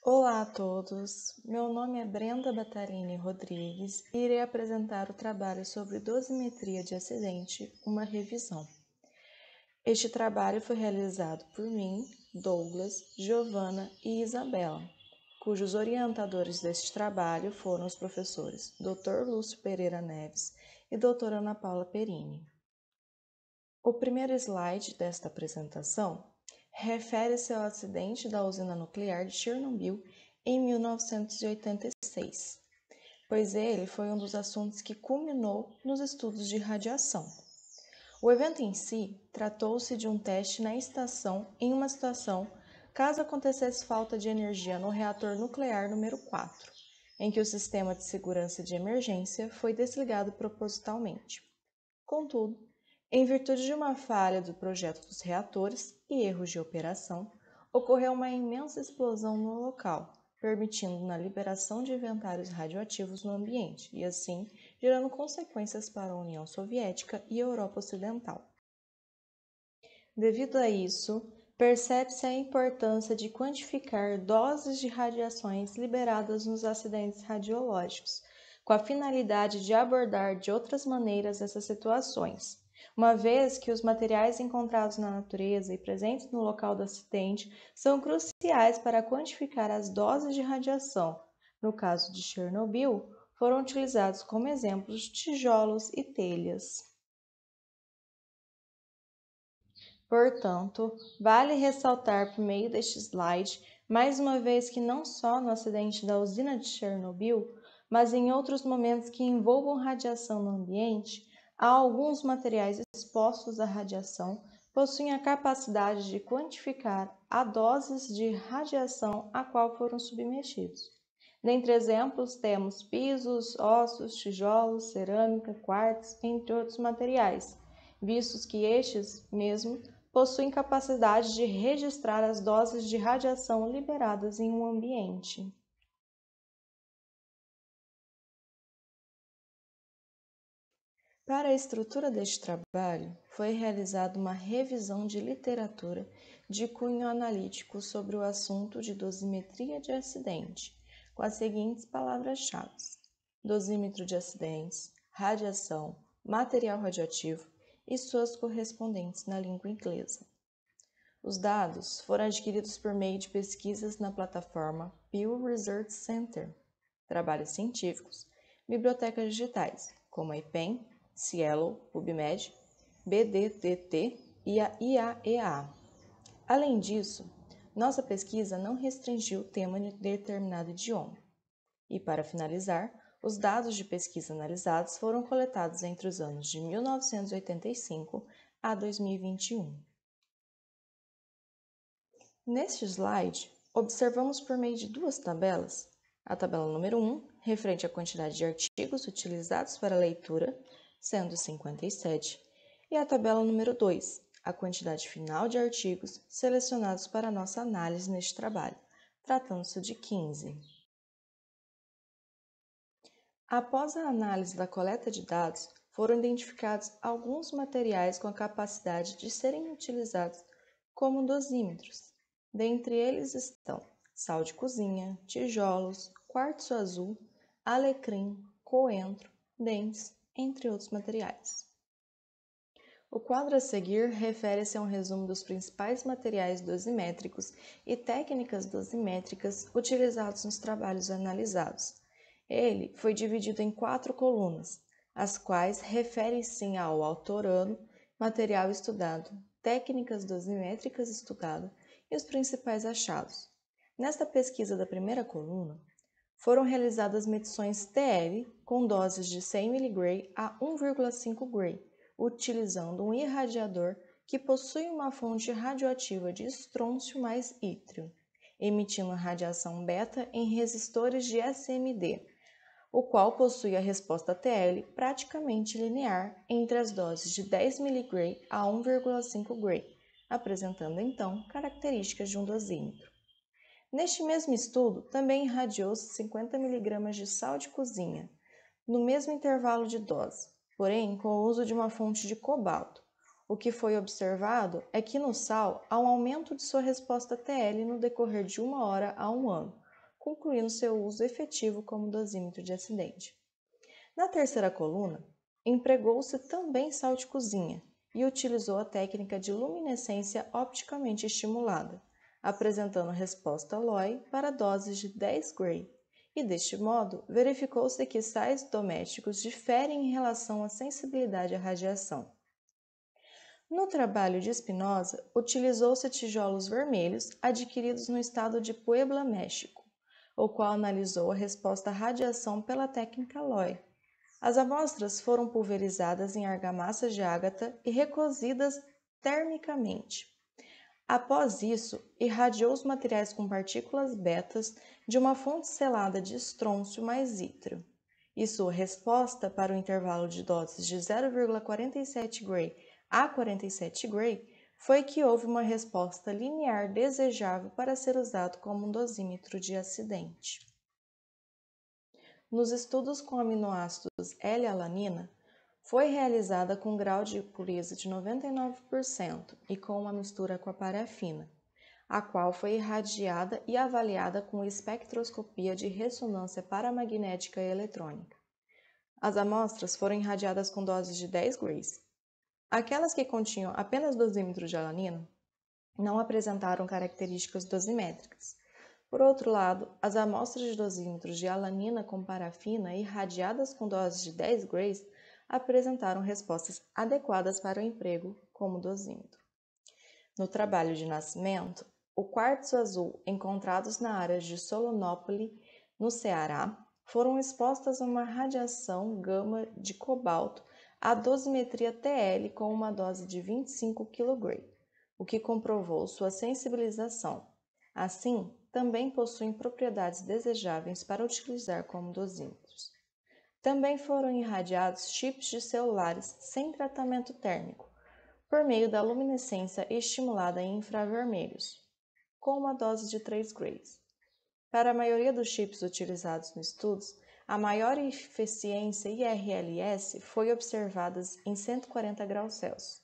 Olá a todos, meu nome é Brenda Batarini Rodrigues e irei apresentar o trabalho sobre dosimetria de acidente, uma revisão. Este trabalho foi realizado por mim, Douglas, Giovana e Isabela, cujos orientadores deste trabalho foram os professores Dr. Lúcio Pereira Neves e Dra. Ana Paula Perini. O primeiro slide desta apresentação refere-se ao acidente da usina nuclear de Chernobyl em 1986, pois ele foi um dos assuntos que culminou nos estudos de radiação. O evento em si tratou-se de um teste na estação em uma situação caso acontecesse falta de energia no reator nuclear número 4, em que o sistema de segurança de emergência foi desligado propositalmente. Contudo, em virtude de uma falha do projeto dos reatores e erros de operação, ocorreu uma imensa explosão no local, permitindo na liberação de inventários radioativos no ambiente e, assim, gerando consequências para a União Soviética e a Europa Ocidental. Devido a isso, percebe-se a importância de quantificar doses de radiações liberadas nos acidentes radiológicos, com a finalidade de abordar de outras maneiras essas situações, uma vez que os materiais encontrados na natureza e presentes no local do acidente são cruciais para quantificar as doses de radiação. No caso de Chernobyl, foram utilizados como exemplos tijolos e telhas. Portanto, vale ressaltar por meio deste slide, mais uma vez que não só no acidente da usina de Chernobyl, mas em outros momentos que envolvam radiação no ambiente, há alguns materiais expostos à radiação possuem a capacidade de quantificar a doses de radiação a qual foram submetidos. Dentre exemplos, temos pisos, ossos, tijolos, cerâmica, quartzo, entre outros materiais, vistos que estes mesmo possuem capacidade de registrar as doses de radiação liberadas em um ambiente. Para a estrutura deste trabalho, foi realizada uma revisão de literatura de cunho analítico sobre o assunto de dosimetria de acidente, com as seguintes palavras-chave: dosímetro de acidentes, radiação, material radioativo e suas correspondentes na língua inglesa. Os dados foram adquiridos por meio de pesquisas na plataforma Pew Research Center, trabalhos científicos, bibliotecas digitais, como a IPEN, Cielo, PubMed, BDDT e a IAEA. Além disso, nossa pesquisa não restringiu o tema de determinado idioma. E, para finalizar, os dados de pesquisa analisados foram coletados entre os anos de 1985 a 2021. Neste slide, observamos por meio de duas tabelas, a tabela número 1, referente à quantidade de artigos utilizados para leitura, sendo 57, e a tabela número 2, a quantidade final de artigos selecionados para nossa análise neste trabalho, tratando-se de 15. Após a análise da coleta de dados, foram identificados alguns materiais com a capacidade de serem utilizados como dosímetros. Dentre eles estão sal de cozinha, tijolos, quartzo azul, alecrim, coentro, dentes, entre outros materiais. O quadro a seguir refere-se a um resumo dos principais materiais dosimétricos e técnicas dosimétricas utilizados nos trabalhos analisados. Ele foi dividido em 4 colunas, as quais referem-se ao autorano, material estudado, técnicas dosimétricas estudado e os principais achados. Nesta pesquisa da primeira coluna, foram realizadas medições TL com doses de 100 mg a 1,5 Gray, utilizando um irradiador que possui uma fonte radioativa de estrôncio mais ítrio, emitindo radiação beta em resistores de SMD, o qual possui a resposta TL praticamente linear entre as doses de 10 mg a 1,5 Gray, apresentando então características de um dosímetro. Neste mesmo estudo, também irradiou-se 50 mg de sal de cozinha, no mesmo intervalo de dose, porém com o uso de uma fonte de cobalto. O que foi observado é que no sal há um aumento de sua resposta TL no decorrer de 1 hora a 1 ano, concluindo seu uso efetivo como dosímetro de acidente. Na terceira coluna, empregou-se também sal de cozinha e utilizou a técnica de luminescência opticamente estimulada, apresentando resposta LOI para doses de 10 Gray, e deste modo verificou-se que sais domésticos diferem em relação à sensibilidade à radiação. No trabalho de Spinoza, utilizou-se tijolos vermelhos adquiridos no estado de Puebla, México, o qual analisou a resposta à radiação pela técnica LOI. As amostras foram pulverizadas em argamassas de ágata e recozidas termicamente. Após isso, irradiou os materiais com partículas betas de uma fonte selada de estrôncio mais ítrio, e sua resposta para o intervalo de doses de 0,47 Gray a 47 Gray foi que houve uma resposta linear desejável para ser usado como um dosímetro de acidente. Nos estudos com aminoácidos L-alanina, foi realizada com grau de pureza de 99% e com uma mistura com a parafina, a qual foi irradiada e avaliada com espectroscopia de ressonância paramagnética e eletrônica. As amostras foram irradiadas com doses de 10 grays. Aquelas que continham apenas dosímetro de alanina não apresentaram características dosimétricas. Por outro lado, as amostras de dosímetros de alanina com parafina irradiadas com doses de 10 grays apresentaram respostas adequadas para o emprego como dosímetro. No trabalho de Nascimento, o quartzo azul encontrados na área de Solonópole, no Ceará, foram expostas a uma radiação gama de cobalto à dosimetria TL com uma dose de 25 kg, o que comprovou sua sensibilização. Assim, também possuem propriedades desejáveis para utilizar como dosímetros. Também foram irradiados chips de celulares sem tratamento térmico, por meio da luminescência estimulada em infravermelhos, com uma dose de 3 grays. Para a maioria dos chips utilizados nos estudos, a maior eficiência IRLS foi observada em 140 graus Celsius,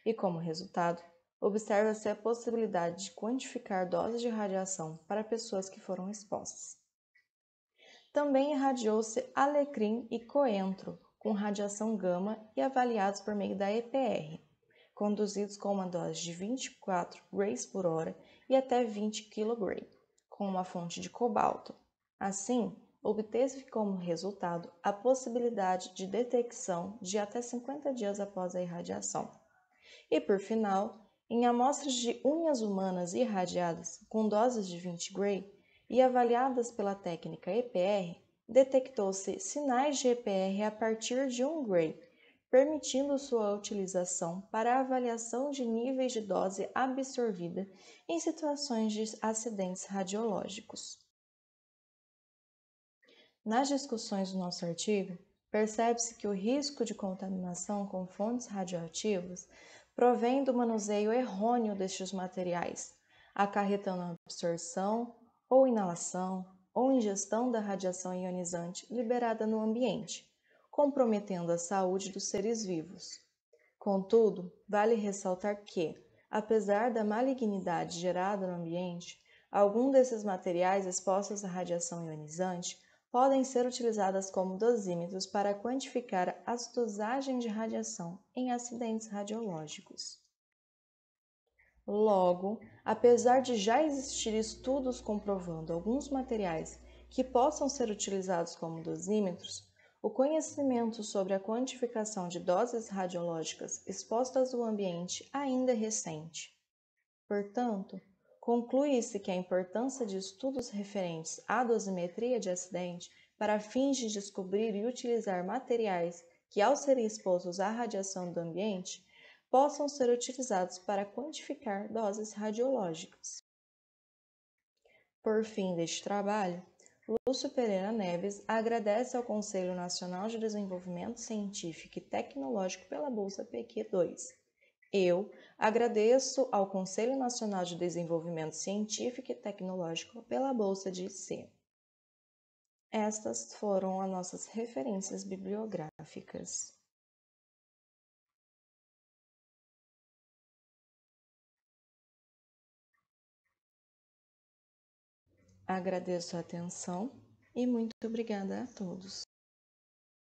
e como resultado, observa-se a possibilidade de quantificar doses de radiação para pessoas que foram expostas. Também irradiou-se alecrim e coentro com radiação gama e avaliados por meio da EPR, conduzidos com uma dose de 24 grays por hora e até 20 kg, com uma fonte de cobalto. Assim, obteve como resultado a possibilidade de detecção de até 50 dias após a irradiação. E por final, em amostras de unhas humanas irradiadas com doses de 20 Gray e avaliadas pela técnica EPR, detectou-se sinais de EPR a partir de 1 Gray, permitindo sua utilização para a avaliação de níveis de dose absorvida em situações de acidentes radiológicos. Nas discussões do nosso artigo, percebe-se que o risco de contaminação com fontes radioativas provém do manuseio errôneo destes materiais, acarretando a absorção ou inalação ou ingestão da radiação ionizante liberada no ambiente, comprometendo a saúde dos seres vivos. Contudo, vale ressaltar que, apesar da malignidade gerada no ambiente, alguns desses materiais expostos à radiação ionizante podem ser utilizadas como dosímetros para quantificar as dosagens de radiação em acidentes radiológicos. Logo, apesar de já existir estudos comprovando alguns materiais que possam ser utilizados como dosímetros, o conhecimento sobre a quantificação de doses radiológicas expostas ao ambiente ainda é recente. Portanto, conclui-se que a importância de estudos referentes à dosimetria de acidente para fins de descobrir e utilizar materiais que, ao serem expostos à radiação do ambiente, possam ser utilizados para quantificar doses radiológicas. Por fim deste trabalho, Lúcio Pereira Neves agradece ao Conselho Nacional de Desenvolvimento Científico e Tecnológico pela Bolsa PQ2. Eu agradeço ao Conselho Nacional de Desenvolvimento Científico e Tecnológico pela Bolsa de IC. Estas foram as nossas referências bibliográficas. Agradeço a atenção e muito obrigada a todos.